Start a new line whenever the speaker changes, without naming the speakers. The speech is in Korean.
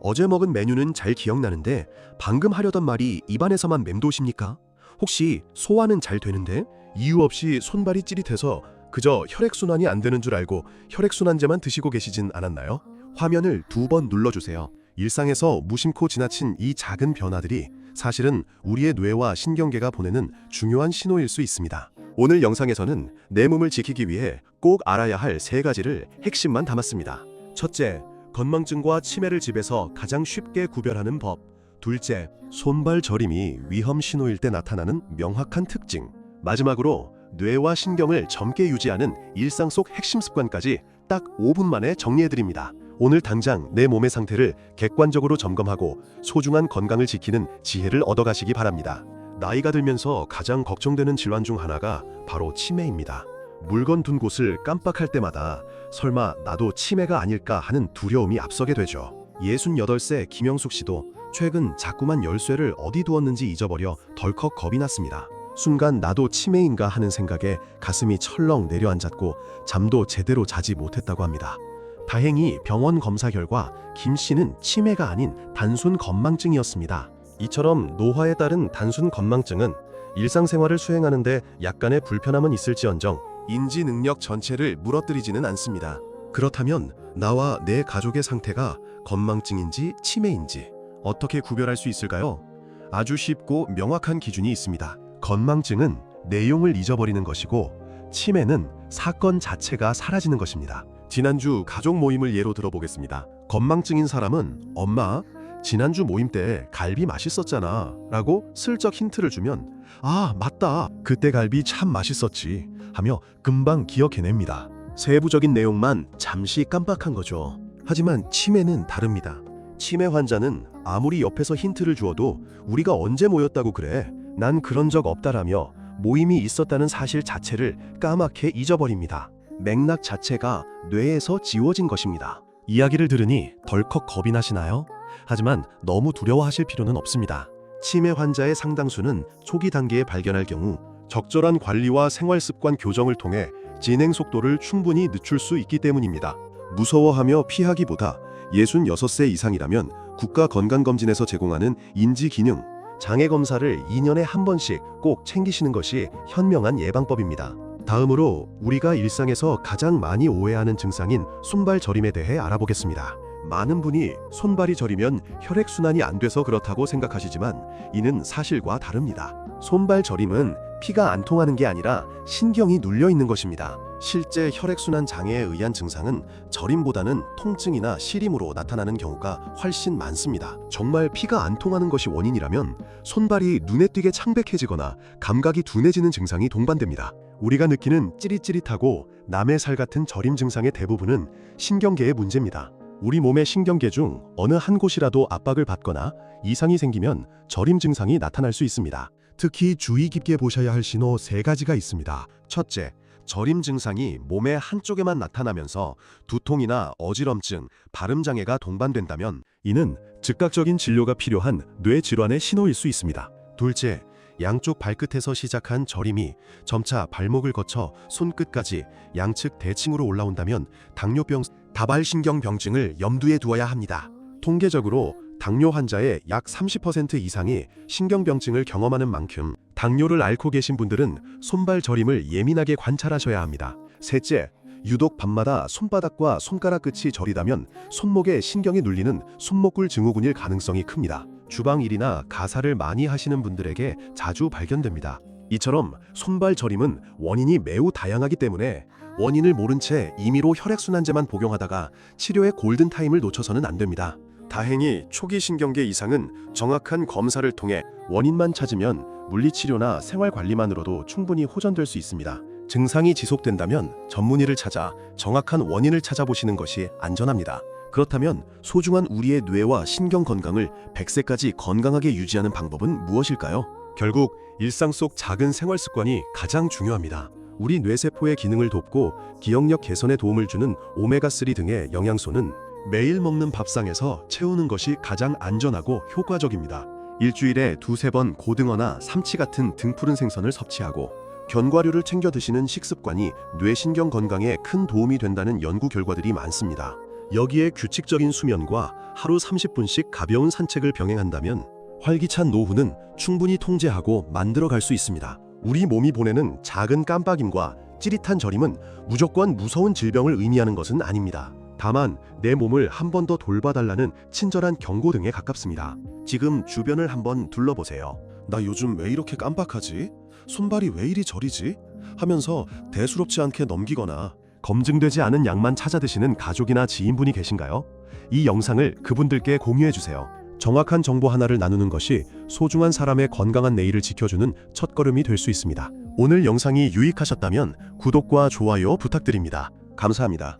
어제 먹은 메뉴는 잘 기억나는데 방금 하려던 말이 입안에서만 맴도십니까? 혹시 소화는 잘 되는데?
이유 없이 손발이 찌릿해서 그저 혈액순환이 안 되는 줄 알고 혈액순환제만 드시고 계시진 않았나요?
화면을 2번 눌러주세요.
일상에서 무심코 지나친 이 작은 변화들이 사실은 우리의 뇌와 신경계가 보내는 중요한 신호일 수 있습니다.
오늘 영상에서는 내 몸을 지키기 위해 꼭 알아야 할 3가지를 핵심만 담았습니다.
첫째, 건망증과 치매를 집에서 가장 쉽게 구별하는 법. 둘째, 손발 저림이 위험 신호일 때 나타나는 명확한 특징. 마지막으로 뇌와 신경을 젊게 유지하는 일상 속 핵심 습관까지 딱 5분 만에 정리해드립니다. 오늘 당장 내 몸의 상태를 객관적으로 점검하고 소중한 건강을 지키는 지혜를 얻어가시기 바랍니다. 나이가 들면서 가장 걱정되는 질환 중 하나가 바로 치매입니다. 물건 둔 곳을 깜빡할 때마다 설마 나도 치매가 아닐까 하는 두려움이 앞서게 되죠. 68세 김영숙 씨도 최근 자꾸만 열쇠를 어디 두었는지 잊어버려 덜컥 겁이 났습니다. 순간 나도 치매인가 하는 생각에 가슴이 철렁 내려앉았고 잠도 제대로 자지 못했다고 합니다. 다행히 병원 검사 결과 김 씨는 치매가 아닌 단순 건망증이었습니다. 이처럼 노화에 따른 단순 건망증은 일상생활을 수행하는데 약간의 불편함은 있을지언정 인지 능력 전체를 무너뜨리지는 않습니다. 그렇다면 나와 내 가족의 상태가 건망증인지 치매인지 어떻게 구별할 수 있을까요? 아주 쉽고 명확한 기준이 있습니다. 건망증은 내용을 잊어버리는 것이고 치매는 사건 자체가 사라지는 것입니다. 지난주 가족 모임을 예로 들어보겠습니다. 건망증인 사람은 엄마, 지난주 모임 때 갈비 맛있었잖아 라고 슬쩍 힌트를 주면 아 맞다 그때 갈비 참 맛있었지 하며 금방 기억해냅니다. 세부적인 내용만 잠시 깜빡한 거죠. 하지만 치매는 다릅니다. 치매 환자는 아무리 옆에서 힌트를 주어도 우리가 언제 모였다고 그래? 난 그런 적 없다라며 모임이 있었다는 사실 자체를 까맣게 잊어버립니다. 맥락 자체가 뇌에서 지워진 것입니다. 이야기를 들으니 덜컥 겁이 나시나요? 하지만 너무 두려워하실 필요는 없습니다. 치매 환자의 상당수는 초기 단계에 발견할 경우 적절한 관리와 생활습관 교정을 통해 진행 속도를 충분히 늦출 수 있기 때문입니다. 무서워하며 피하기보다 66세 이상이라면 국가건강검진에서 제공하는 인지기능, 장애검사를 2년에 한 번씩 꼭 챙기시는 것이 현명한 예방법입니다. 다음으로 우리가 일상에서 가장 많이 오해하는 증상인 손발 저림에 대해 알아보겠습니다. 많은 분이 손발이 저리면 혈액순환이 안 돼서 그렇다고 생각하시지만 이는 사실과 다릅니다. 손발 저림은 피가 안 통하는 게 아니라 신경이 눌려 있는 것입니다. 실제 혈액순환 장애에 의한 증상은 저림보다는 통증이나 시림으로 나타나는 경우가 훨씬 많습니다. 정말 피가 안 통하는 것이 원인이라면 손발이 눈에 띄게 창백해지거나 감각이 둔해지는 증상이 동반됩니다. 우리가 느끼는 찌릿찌릿하고 남의 살 같은 저림 증상의 대부분은 신경계의 문제입니다. 우리 몸의 신경계 중 어느 한 곳이라도 압박을 받거나 이상이 생기면 저림 증상이 나타날 수 있습니다. 특히 주의 깊게 보셔야 할 신호 3가지가 있습니다. 첫째, 저림 증상이 몸의 한쪽에만 나타나면서 두통이나 어지럼증, 발음장애가 동반된다면 이는 즉각적인 진료가 필요한 뇌 질환의 신호일 수 있습니다. 둘째, 양쪽 발끝에서 시작한 저림이 점차 발목을 거쳐 손끝까지 양측 대칭으로 올라온다면 당뇨병, 다발신경병증을 염두에 두어야 합니다. 통계적으로 당뇨 환자의 약 30% 이상이 신경병증을 경험하는 만큼 당뇨를 앓고 계신 분들은 손발 저림을 예민하게 관찰하셔야 합니다. 셋째, 유독 밤마다 손바닥과 손가락 끝이 저리다면 손목에 신경이 눌리는 손목굴 증후군일 가능성이 큽니다. 주방 일이나 가사를 많이 하시는 분들에게 자주 발견됩니다. 이처럼 손발 저림은 원인이 매우 다양하기 때문에 원인을 모른 채 임의로 혈액순환제만 복용하다가 치료의 골든타임을 놓쳐서는 안 됩니다. 다행히 초기 신경계 이상은 정확한 검사를 통해 원인만 찾으면 물리치료나 생활관리만으로도 충분히 호전될 수 있습니다. 증상이 지속된다면 전문의를 찾아 정확한 원인을 찾아보시는 것이 안전합니다. 그렇다면 소중한 우리의 뇌와 신경 건강을 100세까지 건강하게 유지하는 방법은 무엇일까요? 결국 일상 속 작은 생활 습관이 가장 중요합니다. 우리 뇌세포의 기능을 돕고 기억력 개선에 도움을 주는 오메가3 등의 영양소는 매일 먹는 밥상에서 채우는 것이 가장 안전하고 효과적입니다. 일주일에 2-3번 고등어나 삼치 같은 등푸른 생선을 섭취하고 견과류를 챙겨 드시는 식습관이 뇌신경 건강에 큰 도움이 된다는 연구 결과들이 많습니다. 여기에 규칙적인 수면과 하루 30분씩 가벼운 산책을 병행한다면 활기찬 노후는 충분히 통제하고 만들어갈 수 있습니다. 우리 몸이 보내는 작은 깜빡임과 찌릿한 저림은 무조건 무서운 질병을 의미하는 것은 아닙니다. 다만 내 몸을 한 번 더 돌봐달라는 친절한 경고 등에 가깝습니다. 지금 주변을 한번 둘러보세요. 나 요즘 왜 이렇게 깜빡하지? 손발이 왜 이리 저리지? 하면서 대수롭지 않게 넘기거나 검증되지 않은 약만 찾아 드시는 가족이나 지인분이 계신가요? 이 영상을 그분들께 공유해 주세요. 정확한 정보 하나를 나누는 것이 소중한 사람의 건강한 내일을 지켜주는 첫걸음이 될 수 있습니다. 오늘 영상이 유익하셨다면 구독과 좋아요 부탁드립니다. 감사합니다.